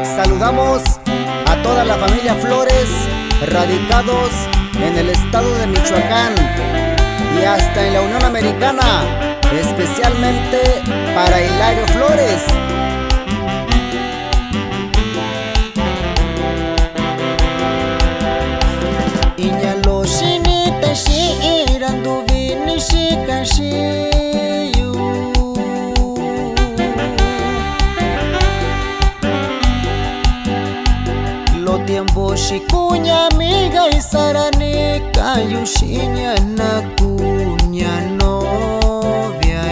Saludamos a toda la familia Flores, radicados en el estado de Michoacán y hasta en la Unión Americana, especialmente para Hilario Flores. Iñalo shinita shi irandu vini shikashiyu lo tiempo shikunya amiga y sarani kayushinya na kunya novia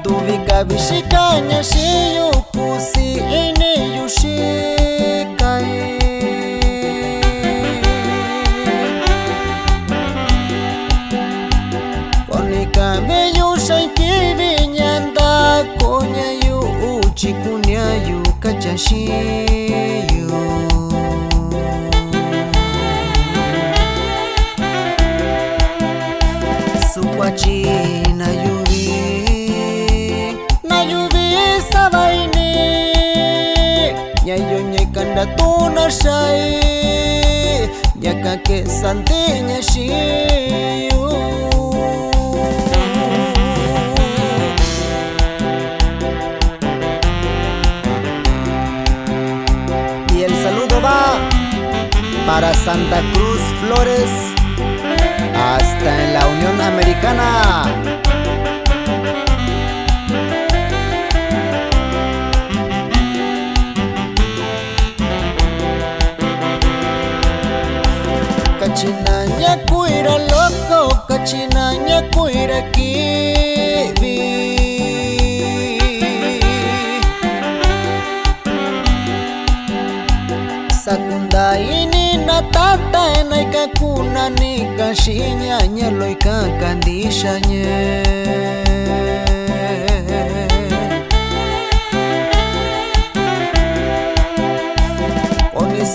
duvika bishikanya shiyu kusi ine yushikai konika meyushay kivinyanda konya yu uchikunya yu kachashiyu sukwachi na yuvi sabaini nyayo nyekanda tuna shai nyakake santinya shiyu y el saludo va para Santa Cruz Flores hasta en la Unión Americana. Cachinaña cuira loco, cachinaña cuira kiwi sakunda ini natata naika kuna nika shinyanya loika kandishanye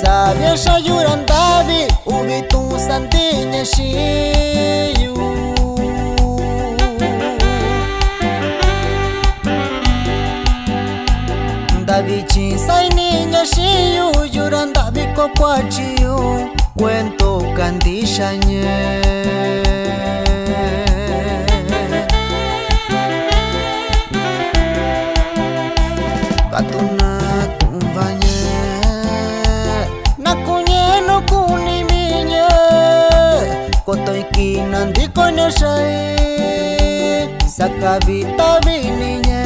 sabia shayurandavi ubitu santinya shiyu davichi saininya shiyu yurandavi kokwachiyu cuento kandishanye batuna kumbanya nakunyeno kuniminya kotoiki nandi konyashai sakavita vininya